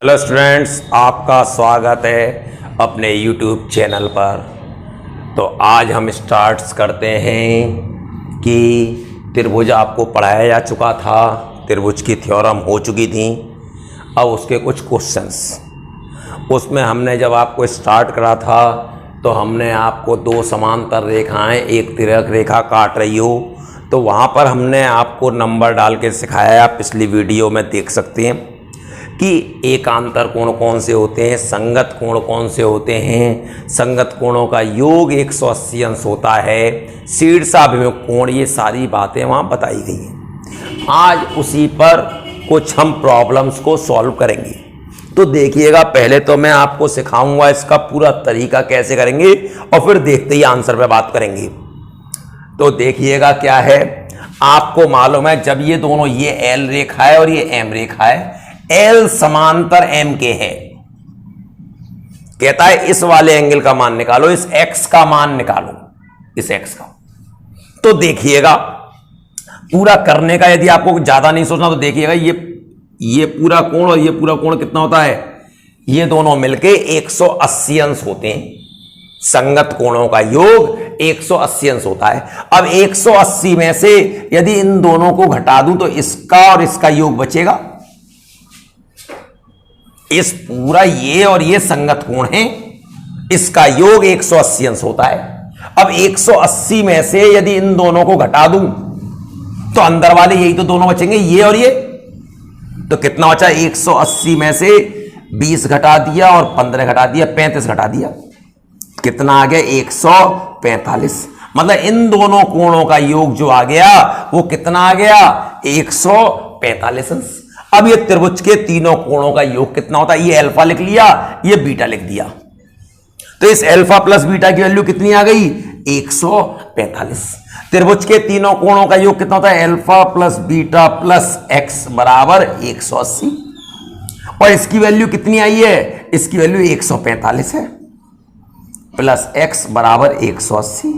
Hello students, आपका स्वागत है अपने YouTube चैनल पर। तो आज हम स्टार्ट करते हैं कि त्रिभुज आपको पढ़ाया जा चुका था, त्रिभुज की थ्योरम हो चुकी थी। अब उसके कुछ क्वेश्चंस, उसमें हमने जब आपको स्टार्ट करा था तो हमने आपको दो समांतर रेखाएं एक तिर्यक रेखा काट रही हो, तो वहाँ पर हमने आपको नंबर डाल के सिखाया। आप पिछली वीडियो में देख सकते हैं कि एकांतर कोण कौन से होते हैं, संगत कोण कौन से होते हैं, संगत कोणों का योग 180 अंश होता है, शीर्षाभिमुख कोण, ये सारी बातें वहाँ बताई गई हैं। आज उसी पर कुछ हम प्रॉब्लम्स को सॉल्व करेंगे। तो देखिएगा, पहले तो मैं आपको सिखाऊंगा इसका पूरा तरीका कैसे करेंगे और फिर देखते ही आंसर पे बात करेंगे। तो देखिएगा क्या है, आपको मालूम है जब ये दोनों, ये एल रेखा है और ये एम रेखा है, एल समांतर एम के है, कहता है इस वाले एंगल का मान निकालो, इस एक्स का मान निकालो, इस एक्स का। तो देखिएगा पूरा करने का, यदि आपको ज्यादा नहीं सोचना तो देखिएगा ये पूरा कोण और ये पूरा कोण कितना होता है, ये दोनों मिलके 180 अंश होते हैं। संगत कोणों का योग 180 अंश होता है। अब 180 में से यदि इन दोनों को घटा दूं तो इसका और इसका योग बचेगा। इस पूरा ये और ये संगत कोण है, इसका योग 180 अंश होता है। अब 180 में से यदि इन दोनों को घटा दूं तो अंदर वाले यही तो दोनों बचेंगे, ये और ये। तो कितना बचा, 180 में से 20 घटा दिया और 15 घटा दिया, 35 घटा दिया, कितना आ गया, 145। मतलब इन दोनों कोणों का योग जो आ गया वो कितना आ गया, 145 अंश। अब ये त्रिभुज के तीनों कोणों का योग कितना होता है, ये अल्फा लिख लिया, ये बीटा लिख दिया। तो इस अल्फा प्लस बीटा की वैल्यू कितनी आ गई, 145। त्रिभुज के तीनों कोणों का योग कितना होता है, alpha plus beta plus x बराबर 180। और इसकी वैल्यू कितनी आई है, इसकी वैल्यू 145 है, प्लस एक्स बराबर 180।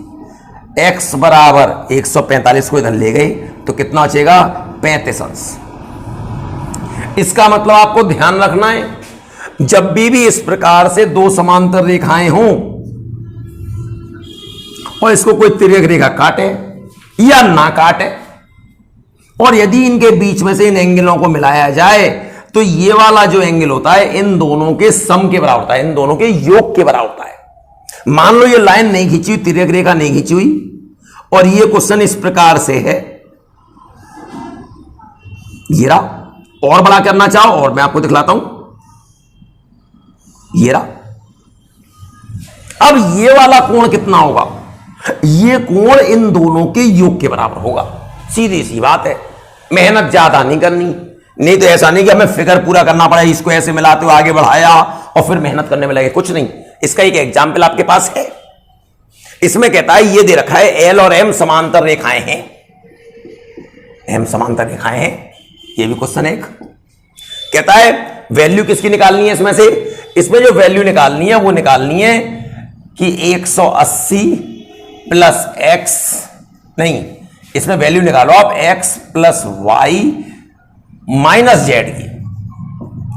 एक्स बराबर 145 को इधर ले गए तो कितना बचेगा, 35 अंश। इसका मतलब आपको ध्यान रखना है, जब भी इस प्रकार से दो समांतर रेखाएं हों और इसको कोई तिर्यक रेखा काटे या ना काटे, और यदि इनके बीच में से इन एंगलों को मिलाया जाए तो ये वाला जो एंगल होता है इन दोनों के सम के बराबर होता है, इन दोनों के योग के बराबर होता है। मान लो ये लाइन नहीं खींची हुई, तिर्यक रेखा नहीं खींची हुई, और ये क्वेश्चन इस प्रकार से है, ये रहा। और बड़ा करना चाहो और मैं आपको दिखलाता हूं, ये रहा। अब ये वाला कोण कितना होगा, ये कोण इन दोनों के योग के बराबर होगा। सीधी सी बात है, मेहनत ज्यादा नहीं करनी। नहीं तो ऐसा नहीं कि हमें फिगर पूरा करना पड़ा, इसको ऐसे मिलाते हुए आगे बढ़ाया और फिर मेहनत करने में लगे, कुछ नहीं। इसका एक एग्जाम्पल आपके पास है, इसमें कहता है ये दे रखा है एल और एम समांतर रेखाएं हैं, एम समांतर रेखाएं हैं। ये भी क्वेश्चन एक कहता है वैल्यू किसकी निकालनी है, इसमें से, इसमें जो वैल्यू निकालनी है वो निकालनी है कि 180 प्लस एक्स, नहीं, इसमें वैल्यू निकालो आप X plus Y minus Z की,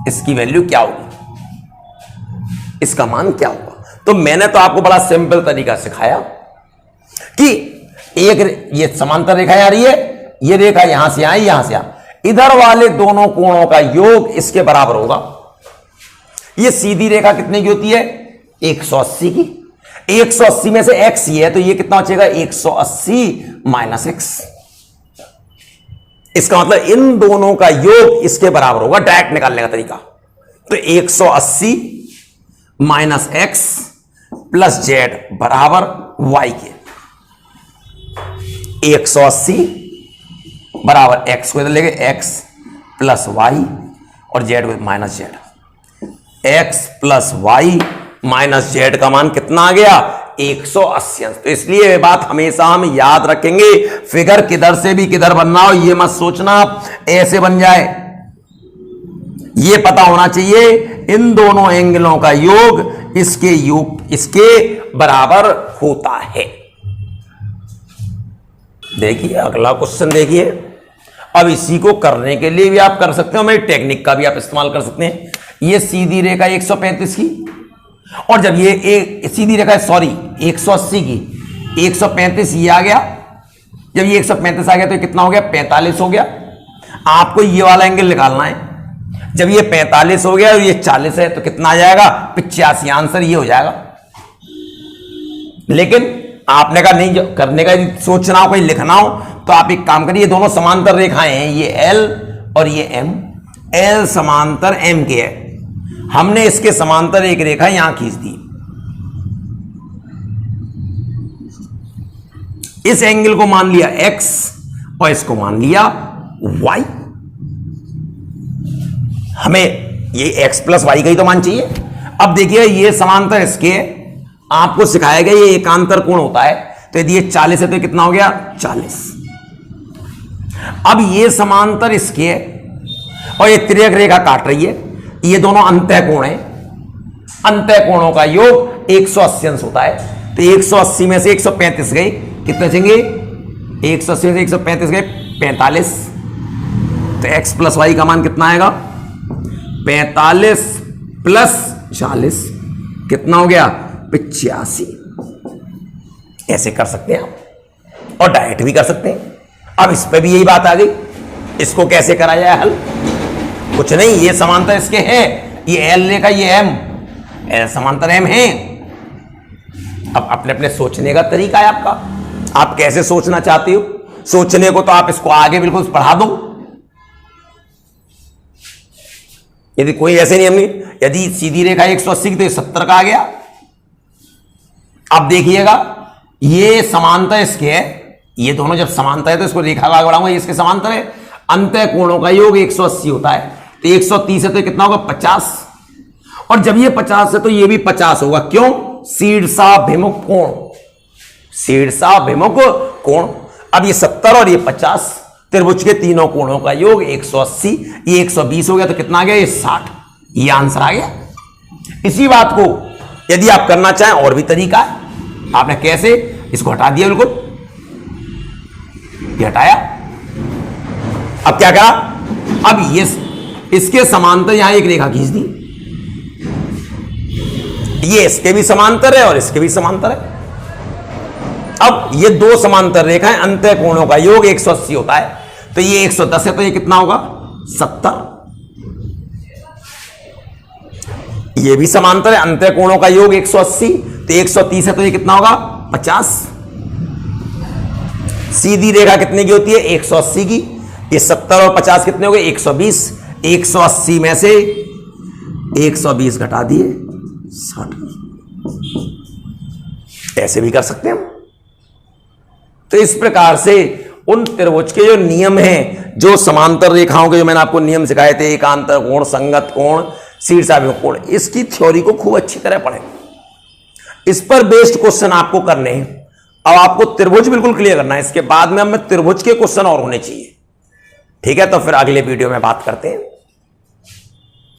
इसकी वैल्यू क्या होगी, इसका मान क्या होगा। तो मैंने तो आपको बड़ा सिंपल तरीका सिखाया कि एक ये समांतर रेखा आ रही है, ये रेखा यहां से आई, यहां से इधर वाले दोनों कोणों का योग इसके बराबर होगा। ये सीधी रेखा कितने की होती है, 180 की। 180 में से x ये है तो ये कितना बचेगा, 180 माइनस एक्स। इसका मतलब इन दोनों का योग इसके बराबर होगा, डायरेक्ट निकालने का तरीका। तो 180 माइनस एक्स प्लस जेड बराबर y के। 180 बराबर एक्स को इधर ले गए, एक्स प्लस वाई और जेड को minus Z. X plus Y minus Z का मान कितना आ गया, 180 अंश। तो इसलिए ये बात हमेशा हम याद रखेंगे, फिगर किधर से भी किधर बनना हो ये मत सोचना आप ऐसे बन जाए, ये पता होना चाहिए इन दोनों एंगलों का योग इसके बराबर होता है। देखिए अगला क्वेश्चन देखिए, अब इसी को करने के लिए भी आप कर सकते हो, मेरी टेक्निक का भी आप इस्तेमाल कर सकते हैं। ये सीधी रेखा 135 की, और जब ये सीधी रेखा सॉरी 180 की, 135 ये आ गया, जब ये 135 आ गया तो कितना हो गया 45 हो गया। आपको ये वाला एंगल निकालना है, जब ये 45 हो गया और ये 40 है तो कितना आ जाएगा 85। आंसर ये हो जाएगा। लेकिन आपने कहा नहीं करने का, सोचना हो, कहीं लिखना हो तो आप एक काम करिए, दोनों समांतर रेखाएं हैं, ये L और ये M, L समांतर M के है, हमने इसके समांतर एक रेखा यहां खींच दी। इस एंगल को मान लिया X और इसको मान लिया Y। हमें ये X प्लस Y का ही तो मान चाहिए। अब देखिए ये समांतर इसके, आपको सिखाया गया ये एकांतर कोण होता है, तो यदि ये 40 है तो कितना हो गया 40। अब ये समांतर इसके और ये तिर्यक रेखा काट रही है, ये दोनों अंतः कोण है, अंतः कोणों का योग 180 अंश होता है। तो 180 में से 135 गए, कितने बचेंगे 180 में से 135 गए 45। तो x प्लस वाई का मान कितना आएगा 45 प्लस 40 कितना हो गया 85। ऐसे कर सकते हैं आप, और डायरेक्ट भी कर सकते हैं। अब इस पे भी यही बात आ गई, इसको कैसे करा जाए हल, कुछ नहीं, ये समांतर इसके है, ये L रेखा ये M, L समांतर M है। अब अपने अपने सोचने का तरीका है आपका, आप कैसे सोचना चाहते हो। सोचने को तो आप इसको आगे बिल्कुल बढ़ा दो, यदि कोई ऐसे नहीं, हमने यदि सीधी रेखा 180 की तो ये 70 का आ गया। अब देखिएगा ये समांतर इसके है, ये दोनों जब समांतर है तो इसको रेखा का आगे बढ़ाऊंगा, ये इसके समांतर है, अंतः कोणों का योग 180 होता है। तो 130 है तो कितना होगा 50, और जब ये 50 है तो ये भी 50 होगा। क्यों, शीर्षाभिमुख कोण, शीर्षाभिमुख कोण। अब ये 70 और ये 50, त्रिभुज के तीनों कोणों का योग 180, ये 120 हो गया तो कितना आ गया ये 60। ये आंसर आ गया। इसी बात को यदि आप करना चाहें और भी तरीका है, आपने कैसे, इसको हटा दिया बिल्कुल, ये हटाया। अब क्या करा, अब ये इसके समांतर यहां एक रेखा खींच दी, ये इसके भी समांतर है और इसके भी समांतर है। अब ये दो समांतर रेखाएं अंतः कोणों का योग 180 होता है, तो ये 110 है तो ये कितना होगा 70। ये भी समांतर है, अंतः कोणों का योग 180, तो 130 है तो ये कितना होगा 50। सीधी रेखा कितने की होती है 180 की, ये 70 और 50 कितने हो गए 120। 180 में से 120 घटा दिए 60। ऐसे भी कर सकते हैं हम। तो इस प्रकार से उन त्रिभुज के जो नियम हैं, जो समांतर रेखाओं के जो मैंने आपको नियम सिखाए थे, एकांतर कोण, संगत कोण, शीर्षाभिमुख कोण, इसकी थ्योरी को खूब अच्छी तरह पढ़ें। इस पर बेस्ड क्वेश्चन आपको करने हैं। अब आपको त्रिभुज बिल्कुल क्लियर करना है, इसके बाद में हमें त्रिभुज के क्वेश्चन और होने चाहिए। ठीक है, तो फिर अगले वीडियो में बात करते हैं।